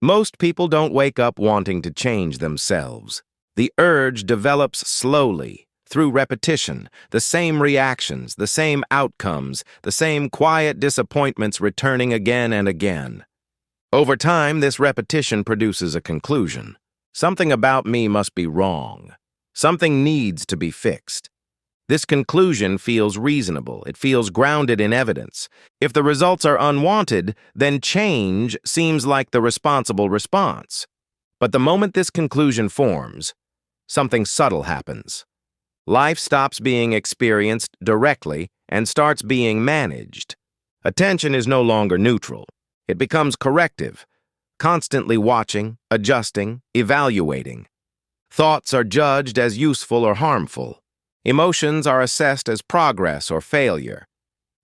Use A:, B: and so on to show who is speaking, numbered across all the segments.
A: Most people don't wake up wanting to change themselves. The urge develops slowly, through repetition, the same reactions, the same outcomes, the same quiet disappointments returning again and again. Over time, this repetition produces a conclusion. Something about me must be wrong. Something needs to be fixed. This conclusion feels reasonable. It feels grounded in evidence. If the results are unwanted, then change seems like the responsible response. But the moment this conclusion forms, something subtle happens. Life stops being experienced directly and starts being managed. Attention is no longer neutral. It becomes corrective, constantly watching, adjusting, evaluating. Thoughts are judged as useful or harmful. Emotions are assessed as progress or failure.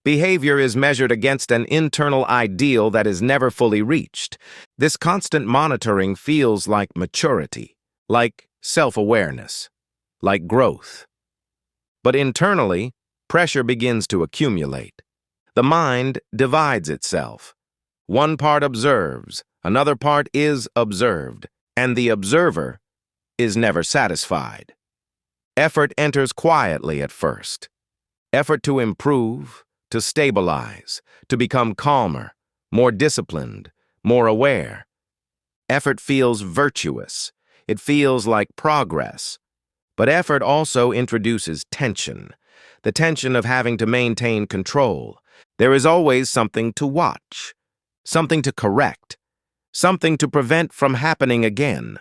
A: Behavior is measured against an internal ideal that is never fully reached. This constant monitoring feels like maturity, like self-awareness, like growth. But internally, pressure begins to accumulate. The mind divides itself. One part observes, another part is observed, and the observer is never satisfied. Effort enters quietly at first. Effort to improve, to stabilize, to become calmer, more disciplined, more aware. Effort feels virtuous. It feels like progress. But effort also introduces tension, the tension of having to maintain control. There is always something to watch, something to correct, something to prevent from happening again.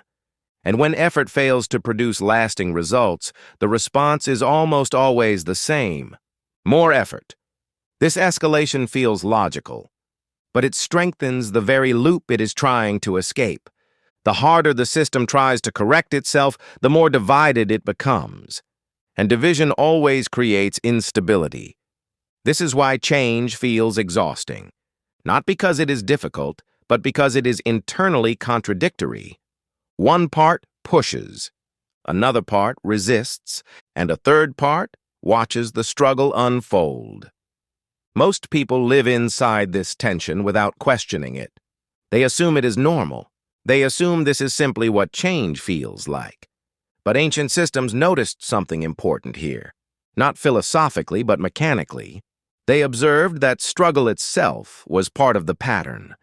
A: And when effort fails to produce lasting results, the response is almost always the same: more effort. This escalation feels logical, but it strengthens the very loop it is trying to escape. The harder the system tries to correct itself, the more divided it becomes. And division always creates instability. This is why change feels exhausting. Not because it is difficult, but because it is internally contradictory. One part pushes, another part resists, and a third part watches the struggle unfold. Most people live inside this tension without questioning it. They assume it is normal. They assume this is simply what change feels like. But ancient systems noticed something important here. Not philosophically, but mechanically. They observed that struggle itself was part of the pattern,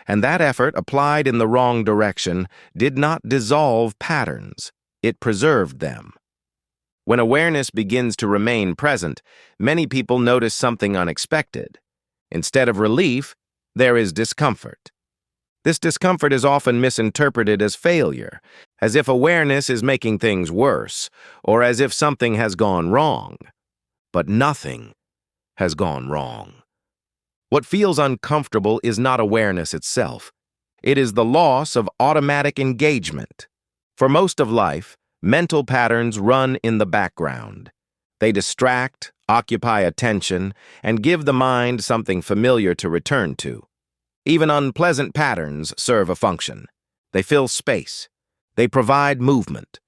A: and that effort applied in the wrong direction did not dissolve patterns, it preserved them. When awareness begins to remain present, many people notice something unexpected. Instead of relief, there is discomfort. This discomfort is often misinterpreted as failure, as if awareness is making things worse, or as if something has gone wrong. But nothing has gone wrong. What feels uncomfortable is not awareness itself. It is the loss of automatic engagement. For most of life, mental patterns run in the background. They distract, occupy attention, and give the mind something familiar to return to. Even unpleasant patterns serve a function. They fill space. They provide movement.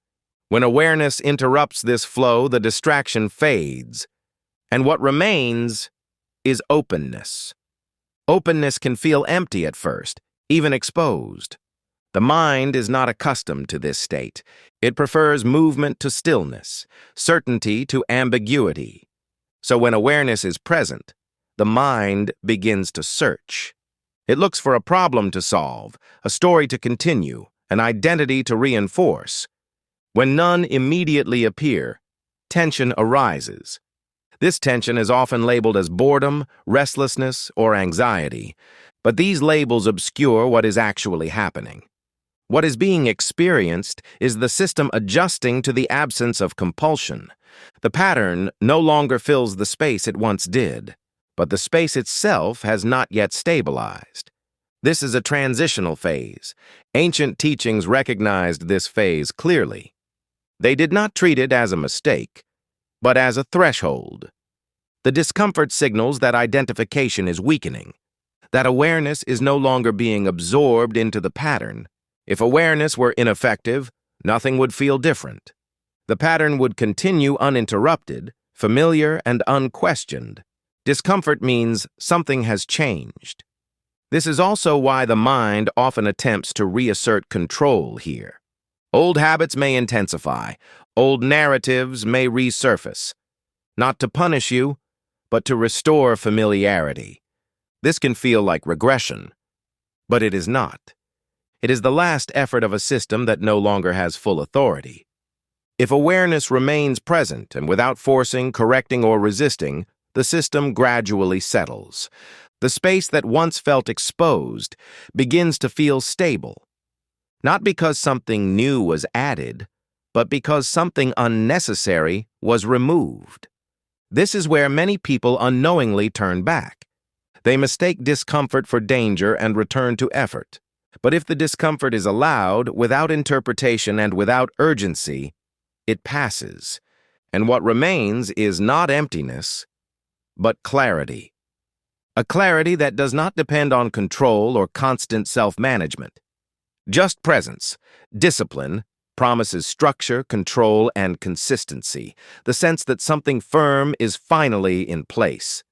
A: When awareness interrupts this flow, the distraction fades, and what remains is openness. Openness can feel empty at first, even exposed. The mind is not accustomed to this state. It prefers movement to stillness, certainty to ambiguity. So when awareness is present, the mind begins to search. It looks for a problem to solve, a story to continue, an identity to reinforce. When none immediately appear, tension arises. This tension is often labeled as boredom, restlessness, or anxiety, but these labels obscure what is actually happening. What is being experienced is the system adjusting to the absence of compulsion. The pattern no longer fills the space it once did, but the space itself has not yet stabilized. This is a transitional phase. Ancient teachings recognized this phase clearly. They did not treat it as a mistake, but as a threshold. The discomfort signals that identification is weakening, that awareness is no longer being absorbed into the pattern. If awareness were ineffective, nothing would feel different. The pattern would continue uninterrupted, familiar and unquestioned. Discomfort means something has changed. This is also why the mind often attempts to reassert control here. Old habits may intensify, old narratives may resurface, not to punish you, but to restore familiarity. This can feel like regression, but it is not. It is the last effort of a system that no longer has full authority. If awareness remains present and without forcing, correcting, or resisting, the system gradually settles. The space that once felt exposed begins to feel stable, not because something new was added, but because something unnecessary was removed. This is where many people unknowingly turn back. They mistake discomfort for danger and return to effort. But if the discomfort is allowed, without interpretation and without urgency, it passes, and what remains is not emptiness, but clarity. A clarity that does not depend on control or constant self-management. Just presence, discipline, promises structure, control, and consistency, the sense that something firm is finally in place.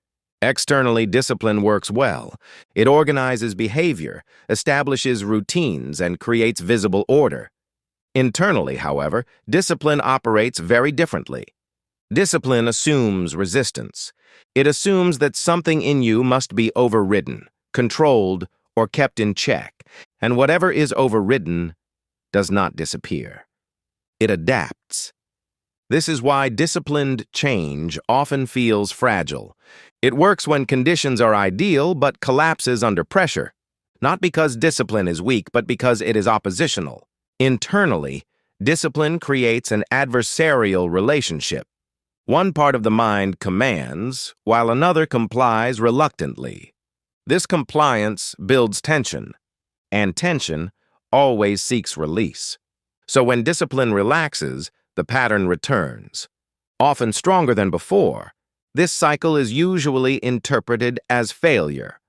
A: Externally, discipline works well. It organizes behavior, establishes routines, and creates visible order. Internally, however, discipline operates very differently. Discipline assumes resistance. It assumes that something in you must be overridden, controlled, or kept in check, and whatever is overridden does not disappear. It adapts. This is why disciplined change often feels fragile. It works when conditions are ideal but collapses under pressure, not because discipline is weak, but because it is oppositional. Internally, discipline creates an adversarial relationship. One part of the mind commands, while another complies reluctantly. This compliance builds tension, and tension always seeks release. So when discipline relaxes, the pattern returns. Often stronger than before, this cycle is usually interpreted as failure,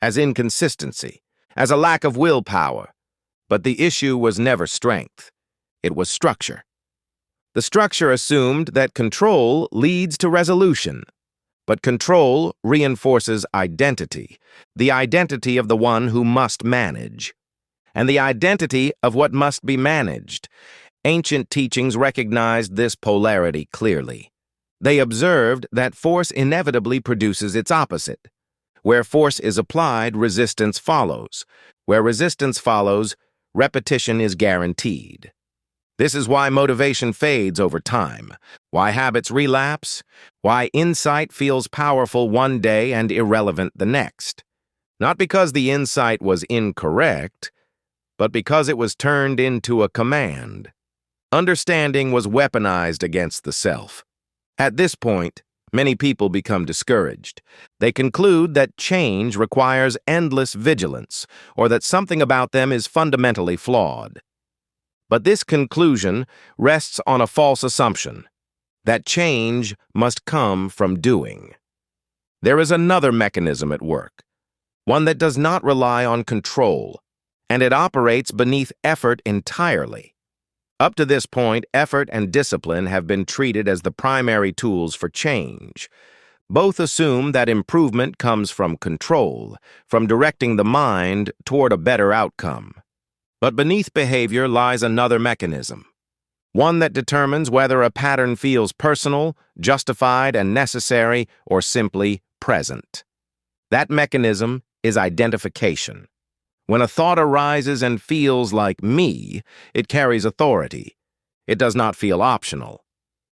A: as inconsistency, as a lack of willpower. But the issue was never strength. It was structure. The structure assumed that control leads to resolution, but control reinforces identity, the identity of the one who must manage, and the identity of what must be managed. Ancient teachings recognized this polarity clearly. They observed that force inevitably produces its opposite. Where force is applied, resistance follows. Where resistance follows, repetition is guaranteed. This is why motivation fades over time, why habits relapse, why insight feels powerful one day and irrelevant the next. Not because the insight was incorrect, but because it was turned into a command. Understanding was weaponized against the self. At this point, many people become discouraged. They conclude that change requires endless vigilance, or that something about them is fundamentally flawed. But this conclusion rests on a false assumption, that change must come from doing. There is another mechanism at work, one that does not rely on control, and it operates beneath effort entirely. Up to this point, effort and discipline have been treated as the primary tools for change. Both assume that improvement comes from control, from directing the mind toward a better outcome. But beneath behavior lies another mechanism, one that determines whether a pattern feels personal, justified, and necessary, or simply present. That mechanism is identification. When a thought arises and feels like me, it carries authority. It does not feel optional.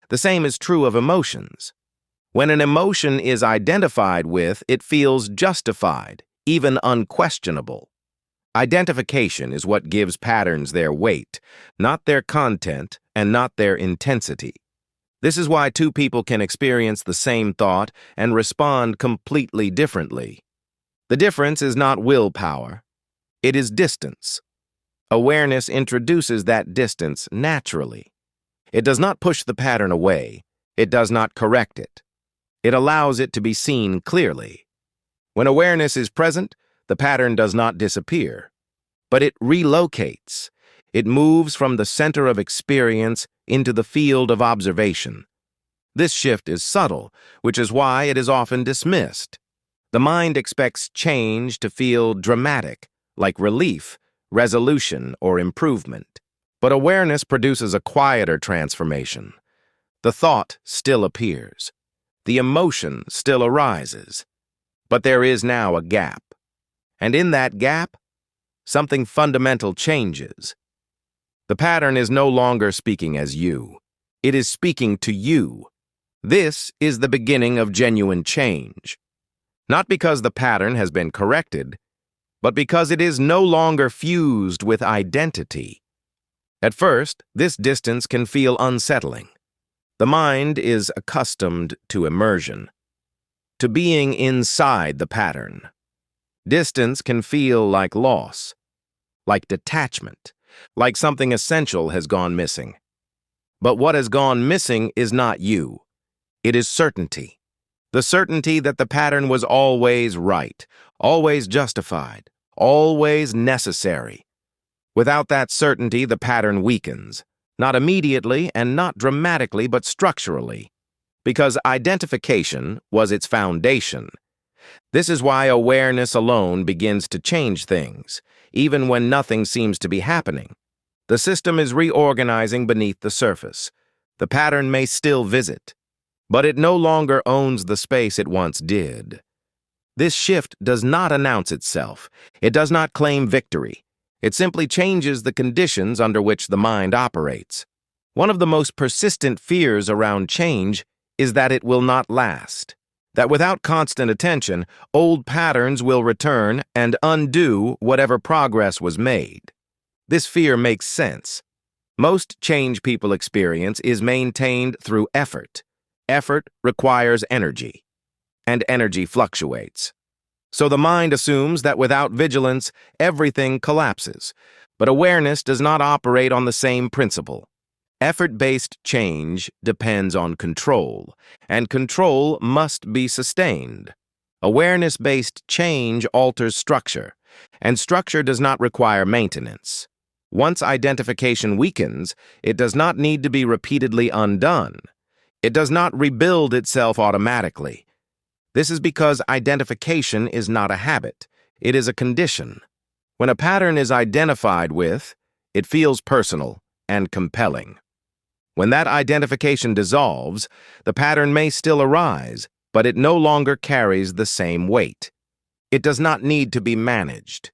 A: The same is true of emotions. When an emotion is identified with, it feels justified, even unquestionable. Identification is what gives patterns their weight, not their content and not their intensity. This is why two people can experience the same thought and respond completely differently. The difference is not willpower. It is distance. Awareness introduces that distance naturally. It does not push the pattern away. It does not correct it. It allows it to be seen clearly. When awareness is present, the pattern does not disappear, but it relocates. It moves from the center of experience into the field of observation. This shift is subtle, which is why it is often dismissed. The mind expects change to feel dramatic, like relief, resolution, or improvement. But awareness produces a quieter transformation. The thought still appears. The emotion still arises. But there is now a gap. And in that gap, something fundamental changes. The pattern is no longer speaking as you. It is speaking to you. This is the beginning of genuine change. Not because the pattern has been corrected, but because it is no longer fused with identity. At first, this distance can feel unsettling. The mind is accustomed to immersion, to being inside the pattern. Distance can feel like loss, like detachment, like something essential has gone missing. But what has gone missing is not you. It is certainty. The certainty that the pattern was always right, always justified, always necessary. Without that certainty, the pattern weakens, not immediately and not dramatically, but structurally, because identification was its foundation. This is why awareness alone begins to change things, even when nothing seems to be happening. The system is reorganizing beneath the surface. The pattern may still visit, but it no longer owns the space it once did. This shift does not announce itself. It does not claim victory. It simply changes the conditions under which the mind operates. One of the most persistent fears around change is that it will not last, that without constant attention, old patterns will return and undo whatever progress was made. This fear makes sense. Most change people experience is maintained through effort. Effort requires energy, and energy fluctuates. So the mind assumes that without vigilance, everything collapses. But awareness does not operate on the same principle. Effort-based change depends on control, and control must be sustained. Awareness-based change alters structure, and structure does not require maintenance. Once identification weakens, it does not need to be repeatedly undone. It does not rebuild itself automatically. This is because identification is not a habit. It is a condition. When a pattern is identified with, it feels personal and compelling. When that identification dissolves, the pattern may still arise, but it no longer carries the same weight. It does not need to be managed.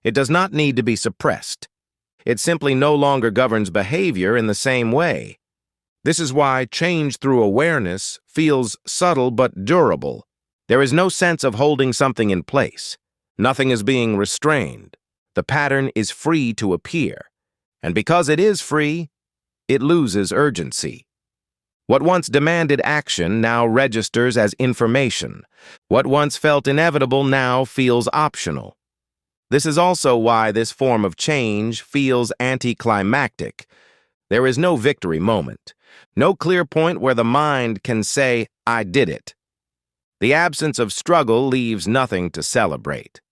A: It does not need to be suppressed. It simply no longer governs behavior in the same way. This is why change through awareness feels subtle but durable. There is no sense of holding something in place. Nothing is being restrained. The pattern is free to appear. And because it is free, it loses urgency. What once demanded action now registers as information. What once felt inevitable now feels optional. This is also why this form of change feels anticlimactic. There is no victory moment, no clear point where the mind can say, "I did it." The absence of struggle leaves nothing to celebrate.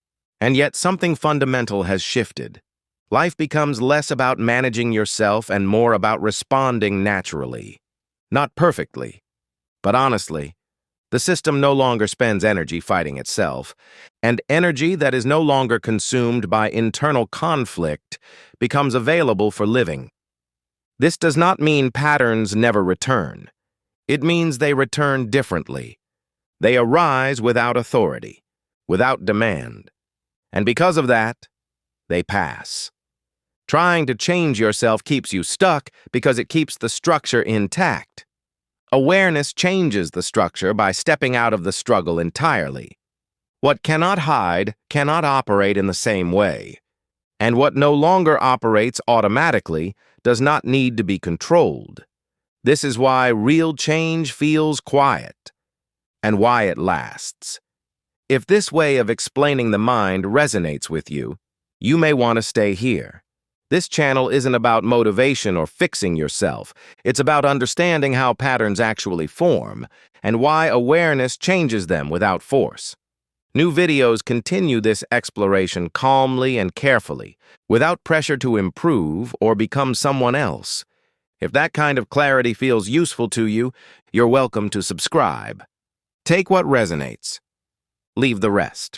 A: And yet something fundamental has shifted. Life becomes less about managing yourself and more about responding naturally. Not perfectly, but honestly. The system no longer spends energy fighting itself, and energy that is no longer consumed by internal conflict becomes available for living. This does not mean patterns never return. It means they return differently. They arise without authority, without demand, and because of that, they pass. Trying to change yourself keeps you stuck because it keeps the structure intact. Awareness changes the structure by stepping out of the struggle entirely. What cannot hide cannot operate in the same way, and what no longer operates automatically does not need to be controlled. This is why real change feels quiet, and why it lasts. If this way of explaining the mind resonates with you, you may want to stay here. This channel isn't about motivation or fixing yourself. It's about understanding how patterns actually form and why awareness changes them without force. New videos continue this exploration calmly and carefully, without pressure to improve or become someone else. If that kind of clarity feels useful to you, you're welcome to subscribe. Take what resonates. Leave the rest.